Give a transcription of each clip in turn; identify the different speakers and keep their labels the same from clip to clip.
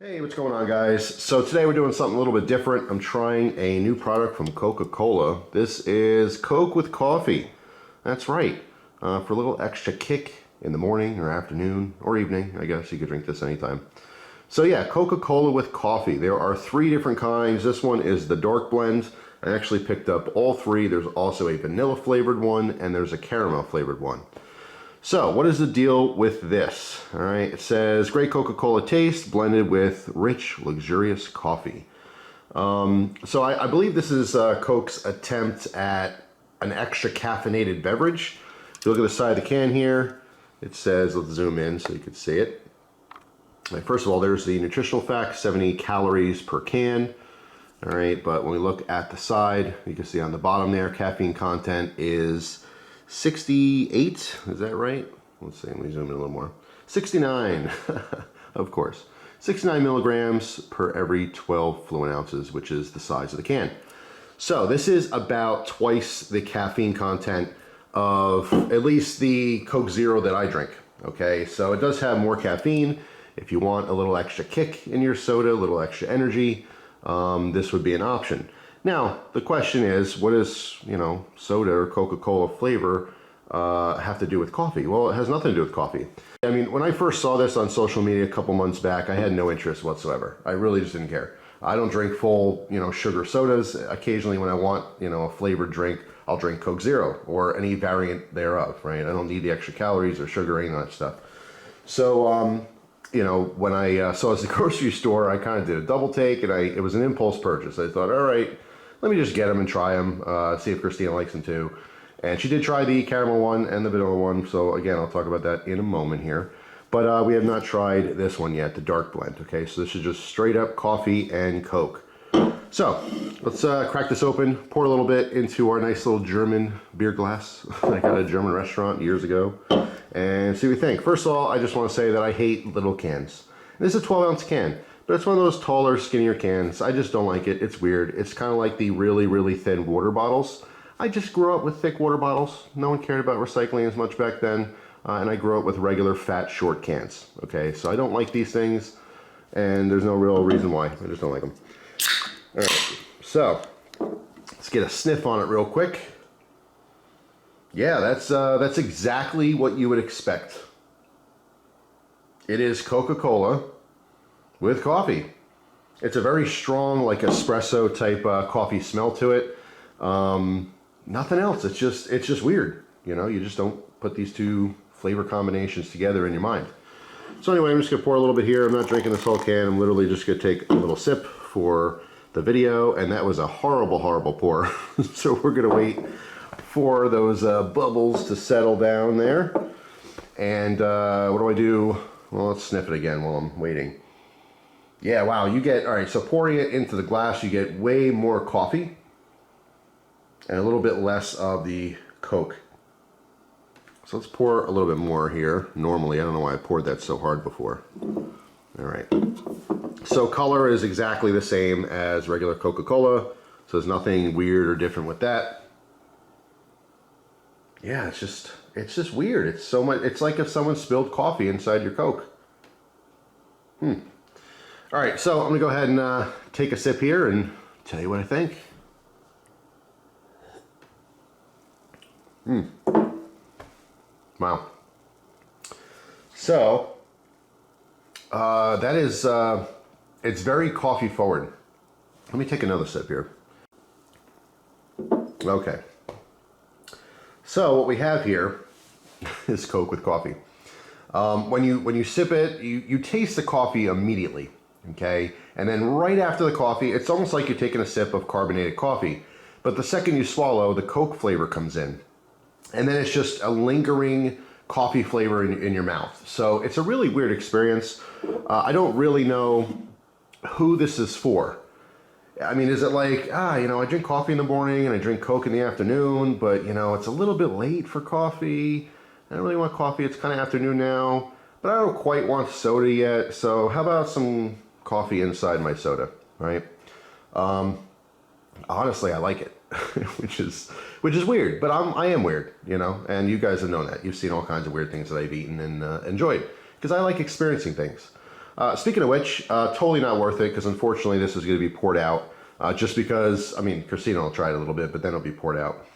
Speaker 1: Hey, what's going on, guys? So today we're doing something a little bit different. I'm trying a new product from Coca-Cola. This is Coke with coffee. That's right. For a little extra kick in the morning or afternoon or evening, I guess you could drink this anytime. So yeah, Coca-Cola with coffee. There are 3 different kinds. This one is the dark blend. I actually picked up all 3. There's also a vanilla flavored one and there's a caramel flavored one. So, what is the deal with this? All right, it says great Coca-Cola taste blended with rich, luxurious coffee. So I believe this is Coke's attempt at an extra caffeinated beverage. If you look at the side of the can here, it says, let's zoom in so you can see it. Right, first of all, there's the nutritional fact, 70 calories per can. All right, but when we look at the side, you can see on the bottom there, caffeine content is 68, is that right? Let's see, let me zoom in a little more. 69, of course. 69 milligrams per every 12 fluid ounces, which is the size of the can. So this is about twice the caffeine content of at least the Coke Zero that I drink, okay? So it does have more caffeine. If you want a little extra kick in your soda, a little extra energy, this would be an option. Now, the question is, what does, soda or Coca-Cola flavor have to do with coffee? Well, it has nothing to do with coffee. I mean, when I first saw this on social media a couple months back, I had no interest whatsoever. I really just didn't care. I don't drink full, sugar sodas. Occasionally when I want, a flavored drink, I'll drink Coke Zero or any variant thereof, right? I don't need the extra calories or sugar or any of that stuff. So, when I saw this at the grocery store, I kind of did a double take and it was an impulse purchase. I thought, all right, let me just get them and try them, see if Christina likes them too. And she did try the caramel one and the vanilla one, so again, I'll talk about that in a moment here. But we have not tried this one yet, the dark blend, okay? So this is just straight up coffee and Coke. So, let's crack this open, pour a little bit into our nice little German beer glass. I got at a German restaurant years ago, and see what we think. First of all, I just want to say that I hate little cans. This is a 12-ounce can. But it's one of those taller, skinnier cans. I just don't like it. It's weird. It's kind of like the really, really thin water bottles. I just grew up with thick water bottles. No one cared about recycling as much back then. And I grew up with regular, fat, short cans. Okay, so I don't like these things. And there's no real reason why. I just don't like them. All right, so let's get a sniff on it real quick. Yeah, that's exactly what you would expect. It is Coca-Cola with coffee. It's a very strong, like espresso type coffee smell to it. Nothing else. It's just weird. You just don't put these 2 flavor combinations together in your mind. So anyway, I'm just gonna pour a little bit here. I'm not drinking this whole can. I'm literally just gonna take a little sip for the video, and that was a horrible, horrible pour. So we're gonna wait for those bubbles to settle down there. And what do I do? Well, let's sniff it again while I'm waiting. Yeah, wow, all right, so pouring it into the glass, you get way more coffee and a little bit less of the Coke. So let's pour a little bit more here. Normally, I don't know why I poured that so hard before. All right. So color is exactly the same as regular Coca-Cola, so there's nothing weird or different with that. Yeah, it's just weird. It's so much. It's like if someone spilled coffee inside your Coke. All right, so I'm gonna go ahead and take a sip here and tell you what I think. Wow. So, that is, it's very coffee forward. Let me take another sip here. Okay. So what we have here is Coke with coffee. When you sip it, you taste the coffee immediately. Okay, and then right after the coffee, it's almost like you're taking a sip of carbonated coffee. But the second you swallow, the Coke flavor comes in. And then it's just a lingering coffee flavor in your mouth. So it's a really weird experience. I don't really know who this is for. I mean, is it like, I drink coffee in the morning and I drink Coke in the afternoon, but, it's a little bit late for coffee. I don't really want coffee. It's kind of afternoon now, but I don't quite want soda yet. So how about some coffee inside my soda, right? Honestly, I like it, which is weird, but I am weird, and you guys have known that. You've seen all kinds of weird things that I've eaten and enjoyed, because I like experiencing things. Speaking of which, totally not worth it because unfortunately this is going to be poured out. Just because, I mean, Christina will try it a little bit, but then it'll be poured out.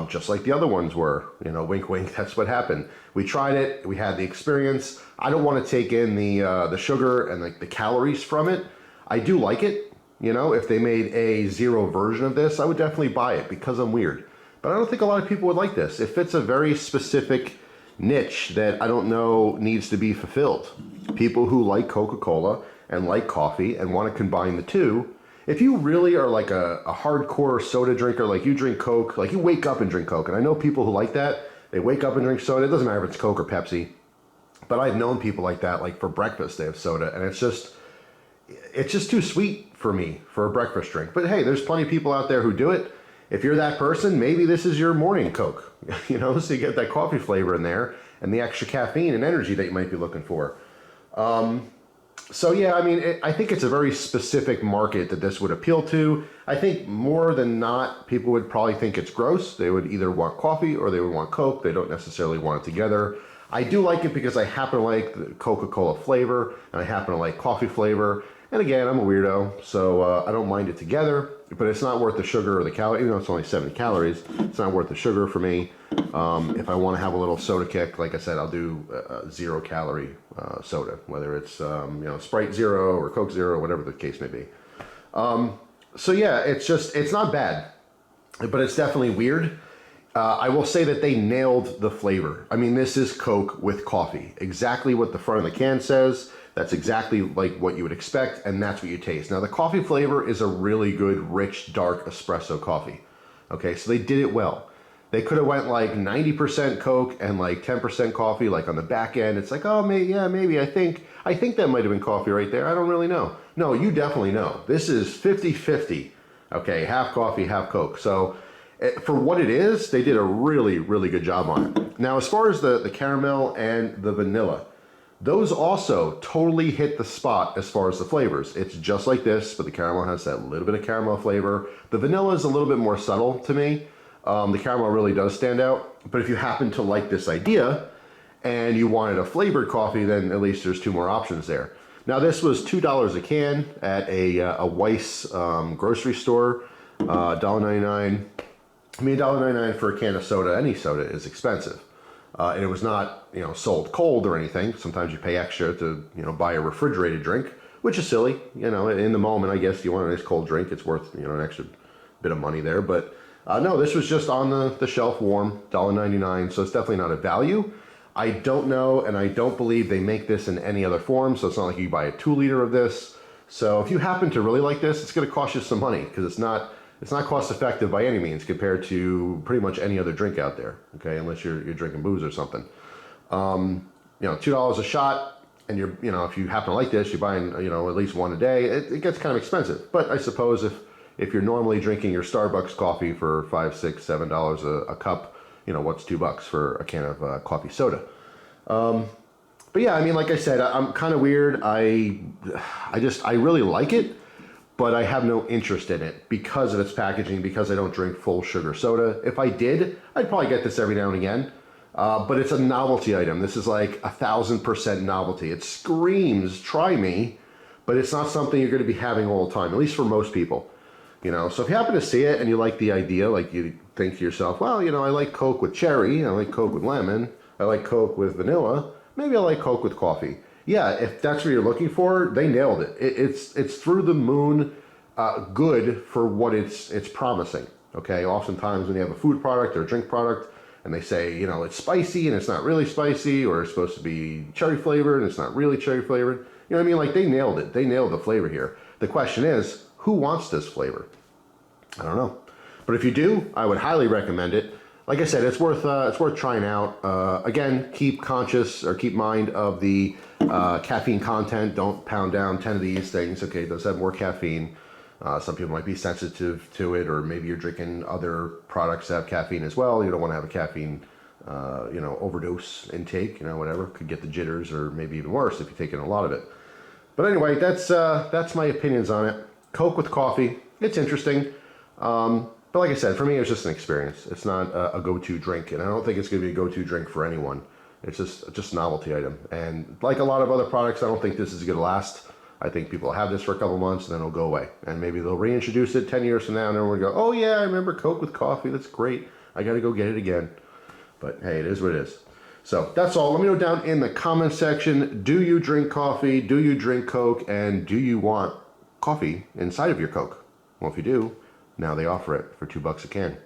Speaker 1: Just like the other ones were, you know, wink, wink, that's what happened. We tried it, we had the experience. I don't want to take in the sugar and the calories from it. I do like it, you know, if they made a zero version of this, I would definitely buy it because I'm weird. But I don't think a lot of people would like this. It fits a very specific niche that I don't know needs to be fulfilled. People who like Coca-Cola and like coffee and want to combine the two. If you really are like a hardcore soda drinker, like you drink Coke, like you wake up and drink Coke, and I know people who like that, they wake up and drink soda, it doesn't matter if it's Coke or Pepsi, but I've known people like that, like for breakfast they have soda, and it's just too sweet for me for a breakfast drink. But hey, there's plenty of people out there who do it. If you're that person, maybe this is your morning Coke, you know, so you get that coffee flavor in there and the extra caffeine and energy that you might be looking for. So yeah, I mean, I think it's a very specific market that this would appeal to. I think more than not, people would probably think it's gross. They would either want coffee or they would want Coke. They don't necessarily want it together. I do like it because I happen to like the Coca-Cola flavor and I happen to like coffee flavor. And again, I'm a weirdo, so I don't mind it together, but it's not worth the sugar or the calories. Even though it's only 70 calories, it's not worth the sugar for me. If I want to have a little soda kick, like I said, I'll do a 0 calorie soda, whether it's you know, Sprite Zero or Coke Zero, whatever the case may be. So yeah, it's not bad, but it's definitely weird. I will say that they nailed the flavor. I mean, this is Coke with coffee. Exactly what the front of the can says. That's exactly like what you would expect, and that's what you taste. Now, the coffee flavor is a really good, rich, dark espresso coffee. Okay, so they did it well. They could have went like 90% Coke and like 10% coffee, like on the back end. It's like, oh, maybe, yeah, maybe. I think that might have been coffee right there. I don't really know. No, you definitely know. This is 50-50. Okay, half coffee, half Coke. So for what it is, they did a really, really good job on it. Now, as far as the caramel and the vanilla, those also totally hit the spot as far as the flavors. It's just like this, but the caramel has that little bit of caramel flavor. The vanilla is a little bit more subtle to me. The caramel really does stand out. But if you happen to like this idea and you wanted a flavored coffee, then at least there's 2 more options there. Now, this was $2 a can at a Weiss grocery store, $1.99. I mean, $1.99 for a can of soda, any soda, is expensive. And it was not, you know, sold cold or anything. Sometimes you pay extra to, you know, buy a refrigerated drink, which is silly. You know, in the moment, I guess you want a nice cold drink. It's worth, you know, an extra bit of money there. But no, this was just on the shelf warm, $1.99. So it's definitely not a value. I don't know, and I don't believe they make this in any other form. So it's not like you buy a 2-liter of this. So if you happen to really like this, it's going to cost you some money because it's not cost effective by any means compared to pretty much any other drink out there, okay, unless you're drinking booze or something. You know, $2 a shot, and you know, if you happen to like this, you're buying, you know, at least 1 a day, it gets kind of expensive. But I suppose if you're normally drinking your Starbucks coffee for $5, $6, $7 a cup, you know, what's $2 for a can of coffee soda? But yeah, I mean, like I said, I'm kind of weird. I really like it, but I have no interest in it because of its packaging, because I don't drink full sugar soda. If I did, I'd probably get this every now and again. But it's a novelty item. This is like 1,000% novelty. It screams, try me, but it's not something you're going to be having all the time, at least for most people. You know, so if you happen to see it and you like the idea, like you think to yourself, well, you know, I like Coke with cherry, I like Coke with lemon, I like Coke with vanilla, maybe I like Coke with coffee. Yeah, if that's what you're looking for, they nailed it. It's through the moon good for what it's promising. Okay, oftentimes when you have a food product or a drink product and they say, you know, it's spicy and it's not really spicy, or it's supposed to be cherry flavored and it's not really cherry flavored. You know what I mean? Like they nailed it. They nailed the flavor here. The question is, who wants this flavor? I don't know. But if you do, I would highly recommend it. Like I said, it's worth trying out. Again, keep conscious or keep mind of the caffeine content. Don't pound down 10 of these things. Okay, it does have more caffeine. Some people might be sensitive to it, or maybe you're drinking other products that have caffeine as well. You don't want to have a caffeine, you know, overdose intake. You know, whatever, could get the jitters, or maybe even worse if you're taking a lot of it. But anyway, that's my opinions on it. Coke with coffee, it's interesting. But like I said, for me, it was just an experience. It's not a go-to drink, and I don't think it's going to be a go-to drink for anyone. It's just a novelty item. And like a lot of other products, I don't think this is going to last. I think people have this for a couple months and then it'll go away. And maybe they'll reintroduce it 10 years from now and everyone will go, oh yeah, I remember Coke with coffee. That's great. I got to go get it again. But hey, it is what it is. So that's all. Let me know down in the comment section, do you drink coffee? Do you drink Coke? And do you want coffee inside of your Coke? Well, if you do, now they offer it for $2 a can.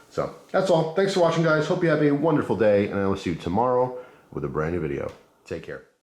Speaker 1: So that's all. Thanks for watching, guys. Hope you have a wonderful day, and I will see you tomorrow with a brand new video. Take care.